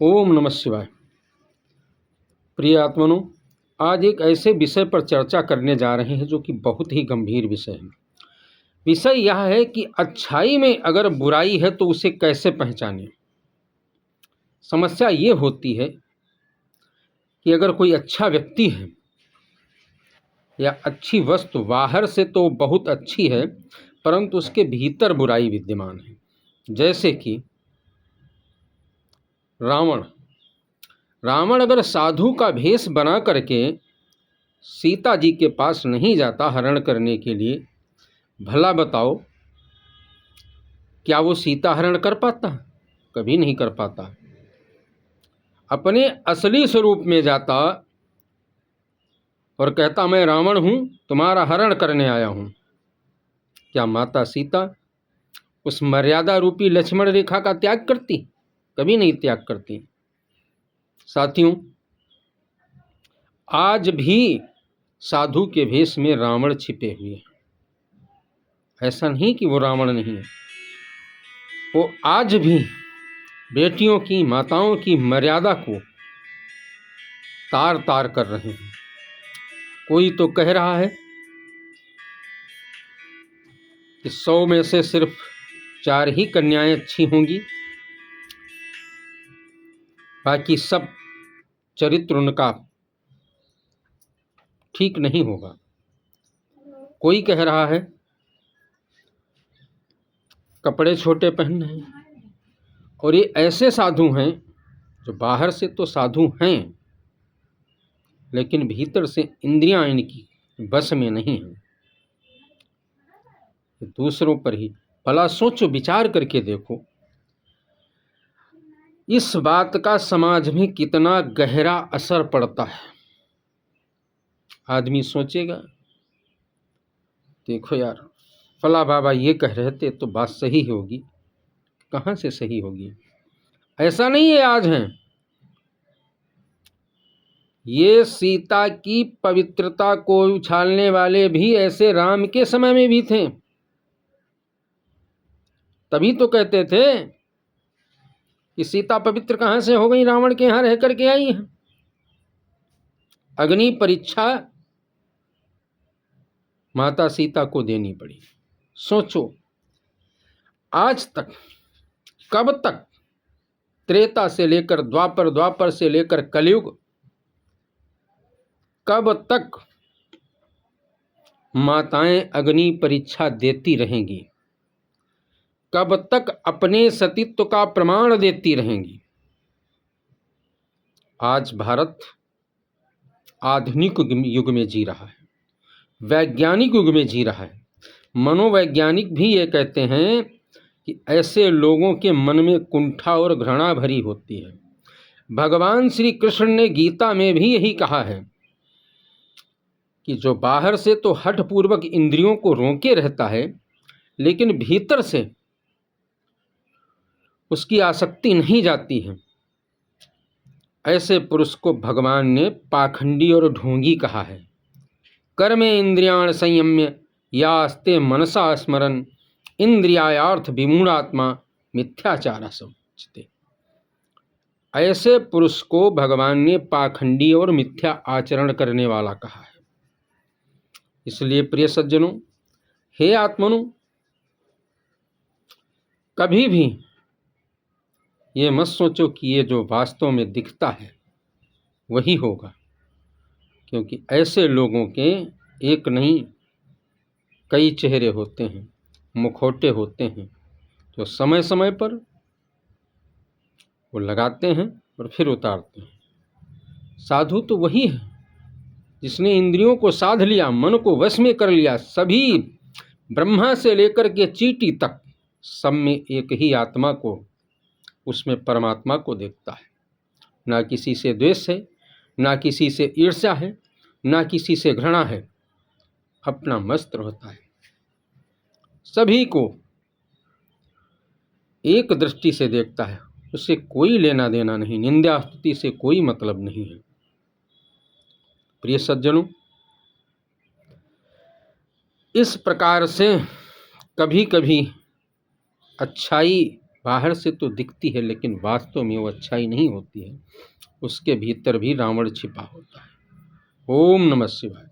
ओम नमः शिवाय। प्रिय आत्मनो, आज एक ऐसे विषय पर चर्चा करने जा रहे हैं जो कि बहुत ही गंभीर विषय है। विषय यह है कि अच्छाई में अगर बुराई है तो उसे कैसे पहचानें। समस्या ये होती है कि अगर कोई अच्छा व्यक्ति है या अच्छी वस्तु बाहर से तो बहुत अच्छी है, परंतु उसके भीतर बुराई विद्यमान है। जैसे कि रावण अगर साधु का भेष बना करके सीता जी के पास नहीं जाता हरण करने के लिए, भला बताओ क्या वो सीता हरण कर पाता? कभी नहीं कर पाता। अपने असली स्वरूप में जाता और कहता मैं रावण हूं, तुम्हारा हरण करने आया हूं। क्या माता सीता उस मर्यादा रूपी लक्ष्मण रेखा का त्याग करती? कभी नहीं त्याग करती। साथियों, आज भी साधु के भेष में रावण छिपे हुए हैं। ऐसा नहीं कि वो रावण नहीं है, वो आज भी बेटियों की, माताओं की मर्यादा को तार तार कर रहे हैं। कोई तो कह रहा है कि 100 में से सिर्फ 4 ही कन्याएं अच्छी होंगी, बाकी सब चरित्र उनका ठीक नहीं होगा। कोई कह रहा है कपड़े छोटे पहनने हैं। और ये ऐसे साधु हैं जो बाहर से तो साधु हैं, लेकिन भीतर से इंद्रियां इनकी बस में नहीं है। दूसरों पर ही भला सोचो, विचार करके देखो, इस बात का समाज में कितना गहरा असर पड़ता है। आदमी सोचेगा देखो यार, फला बाबा ये कह रहे थे तो बात सही होगी। कहाँ से सही होगी? ऐसा नहीं है आज है। ये सीता की पवित्रता को उछालने वाले भी ऐसे राम के समय में भी थे। तभी तो कहते थे कि सीता पवित्र कहाँ से हो गई, रावण के यहाँ रह करके आई है। अग्नि परीक्षा माता सीता को देनी पड़ी। सोचो, आज तक, कब तक, त्रेता से लेकर द्वापर, द्वापर से लेकर कलयुग, कब तक माताएं अग्नि परीक्षा देती रहेंगी? कब तक अपने सतीत्व का प्रमाण देती रहेंगी? आज भारत आधुनिक युग में जी रहा है, वैज्ञानिक युग में जी रहा है। मनोवैज्ञानिक भी ये कहते हैं कि ऐसे लोगों के मन में कुंठा और घृणा भरी होती है। भगवान श्री कृष्ण ने गीता में भी यही कहा है कि जो बाहर से तो हठपूर्वक इंद्रियों को रोके रहता है, लेकिन भीतर से उसकी आसक्ति नहीं जाती है, ऐसे पुरुष को भगवान ने पाखंडी और ढोंगी कहा है। कर्मे इंद्रियाण संयम्य यास्ते मनसा स्मरन इंद्रियार्थ विमूढ़ात्मा मिथ्याचार समुच्यते। ऐसे पुरुष को भगवान ने पाखंडी और मिथ्या आचरण करने वाला कहा है। इसलिए प्रिय सज्जनों, हे आत्मनो, कभी भी ये मत सोचो कि ये जो वास्तव में दिखता है वही होगा, क्योंकि ऐसे लोगों के एक नहीं कई चेहरे होते हैं, मुखौटे होते हैं, जो समय समय पर वो लगाते हैं और फिर उतारते हैं। साधु तो वही है जिसने इंद्रियों को साध लिया, मन को वश में कर लिया। सभी ब्रह्मा से लेकर के चींटी तक सब में एक ही आत्मा को, उसमें परमात्मा को देखता है। ना किसी से द्वेष है, ना किसी से ईर्ष्या है, ना किसी से घृणा है। अपना मस्त रहता है, सभी को एक दृष्टि से देखता है। उससे कोई लेना देना नहीं, निंदा स्तुति से कोई मतलब नहीं है। प्रिय सज्जनों, इस प्रकार से कभी कभी अच्छाई बाहर से तो दिखती है लेकिन वास्तव में वो अच्छाई नहीं होती है, उसके भीतर भी रावण छिपा होता है। ओम नमः शिवाय।